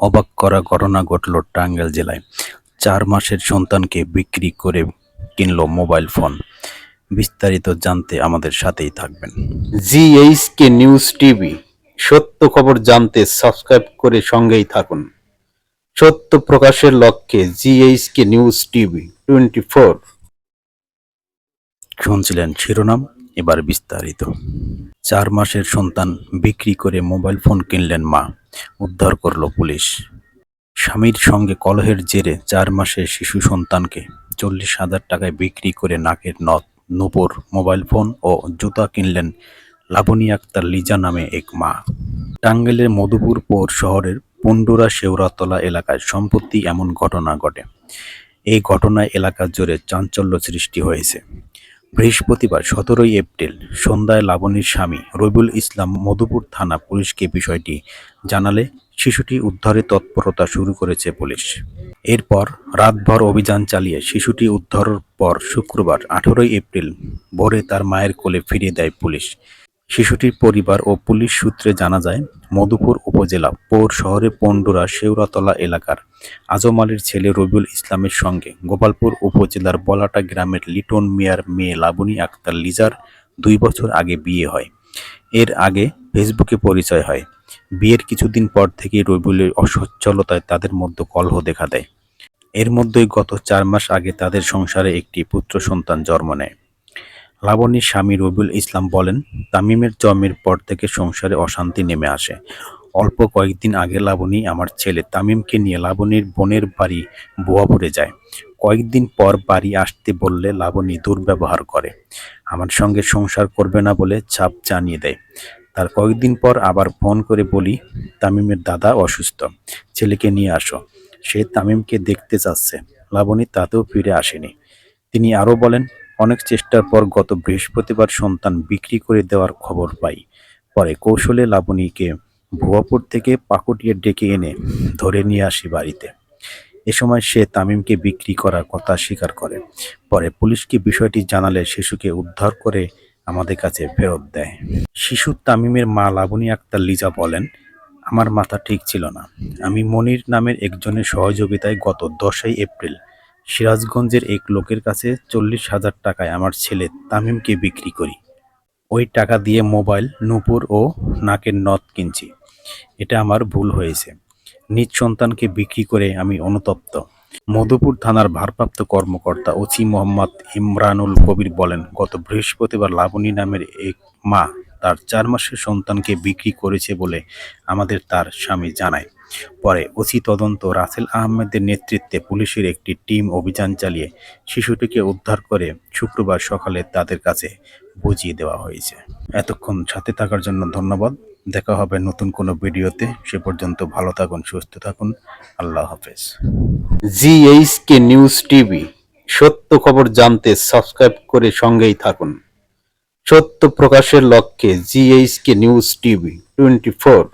অবাক করা ঘটনা ঘটল টাঙ্গাইল জেলায়। ৪ মাসের সন্তানকে বিক্রি করে কিনল মোবাইল ফোন। বিস্তারিত জানতে আমাদের সাথেই থাকবেন। জিএইচকে নিউজ টিভি, সত্য খবর জানতে সাবস্ক্রাইব করে সঙ্গেই থাকুন। সত্য প্রকাশের লক্ষ্যে জিএইচকে নিউজ টিভি 24। শুনছিলেন শিরোনাম, এবার বিস্তারিত। ৪ মাসের সন্তান বিক্রি করে মোবাইল ফোন কিনলেন মা, উদ্ধার করল পুলিশ। স্বামীর সঙ্গে কলহের জেরে ৪ মাসের শিশু সন্তানকে ৪০,০০০ টাকায় বিক্রি করে নাকের নথ, নূপুর, মোবাইল ফোন ও জুতা কিনলেন লাবণী আক্তার লিজা নামে এক মা। টাঙ্গাইলের মধুপুর পৌর শহরের পুন্ডুরা শেওড়াতলা এলাকায় সম্প্রতি এমন ঘটনা ঘটে। এই ঘটনায় এলাকা জুড়ে চাঞ্চল্য সৃষ্টি হয়েছে। বৃহস্পতিবার ১৭ এপ্রিল সন্ধ্যায় লাবণীর স্বামী রবিউল ইসলাম মধুপুর থানা পুলিশকে বিষয়টি জানালে শিশুটি উদ্ধারে তৎপরতা শুরু করেছে পুলিশ। এরপর রাতভর অভিযান চালিয়ে শিশুটি উদ্ধারের পর শুক্রবার ১৮ এপ্রিল ভোরে তার মায়ের কোলে ফিরিয়ে দেয় পুলিশ। শিশুটির পরিবার ও পুলিশ সূত্রে জানা যায়, মধুপুর উপজেলা পৌর শহরের পন্ডুরা শেওড়াতলা এলাকার আজম আলীর ছেলে রবিউল ইসলামের সঙ্গে গোপালপুর উপজেলার বলাটা গ্রামের লিটন মিয়ার মেয়ে লাবণী আক্তার লিজার ২ বছর আগে বিয়ে হয়। এর আগে ফেসবুকে পরিচয় হয়। বিয়ের কিছুদিন পর থেকেই রবিউলের অসচ্ছলতায় তাদের মধ্যে কলহ দেখা দেয়। এর মধ্যেই গত ৪ মাস আগে তাদের সংসারে একটি পুত্র সন্তান জন্ম নেয়। লাবণীর স্বামী রবিউল ইসলাম বলেন, তামিমের জন্মের পর থেকে সংসারে অশান্তি নেমে আসে। অল্প কয়েকদিন আগে লাবণী আমার ছেলে তামিমকে নিয়ে লাবণীর বোনের বাড়ি ভুয়াপুরে যায়। কয়েকদিন পর বাড়ি আসতে বললে লাবণী দুর্ব্যবহার করে। আমার সঙ্গে সংসার করবে না বলে চাপ জানিয়ে দেয়। তার কয়েকদিন পর আবার ফোন করে বলি, তামিমের দাদা অসুস্থ, ছেলেকে নিয়ে আসো, সে তামিমকে দেখতে চাচ্ছে। লাবণী তাতেও ফিরে আসেনি। তিনি আরও বলেন, অনেক চেষ্টার পর গত বৃহস্পতিবার সন্তান বিক্রি করে দেওয়ার খবর পাই। পরে কৌশলে লাবণীকে ভুয়াপুর থেকে পাকুড়িয়ে ডেকে এনে ধরে নিয়ে আসি বাড়িতে। এ সময় সে তামিমকে বিক্রি করার কথা স্বীকার করে। পরে পুলিশকে বিষয়টি জানালে শিশুকে উদ্ধার করে আমাদের কাছে ফেরত দেয়। শিশু তামিমের মা লাবণী আক্তার লিজা বলেন, আমার মাথা ঠিক ছিল না। আমি মনির নামের একজনের সহযোগিতায় গত ১০ই এপ্রিল সিরাজগঞ্জের এক লোকের কাছে ৪০,০০০ টাকায় আমার ছেলে তামিমকে বিক্রি করি। ওই টাকা দিয়ে মোবাইল, নূপুর ও নাকের নথ কিনছি। এটা আমার ভুল হয়েছে। নিজ সন্তানকে বিক্রি করে আমি অনুতপ্ত। মধুপুর থানার ভারপ্রাপ্ত কর্মকর্তা ওসি মোহাম্মদ ইমরানুল কবির বলেন, গত বৃহস্পতিবার লাবণী নামের এক মা তার ৪ মাসের সন্তানকে বিক্রি করেছে বলে আমাদের তার স্বামী জানায়। পরে ওসি তদন্ত রাসেল আহমেদের নেতৃত্বে পুলিশের একটি টিম অভিযান চালিয়ে শিশুটিকে উদ্ধার করে শুক্রবার সকালে তাদের কাছে বুঝিয়ে দেওয়া হয়েছে। এতক্ষণ সাথে থাকার জন্য ধন্যবাদ। দেখা হবে নতুন কোনো ভিডিওতে। সে পর্যন্ত ভালো থাকুন, সুস্থ থাকুন। আল্লাহ হাফেজ। জিএইচকে নিউজ টিভি, সত্য খবর জানতে সাবস্ক্রাইব করে সঙ্গেই থাকুন। সত্য প্রকাশের লক্ষ্যে জিএইচকে নিউজ টিভি 24।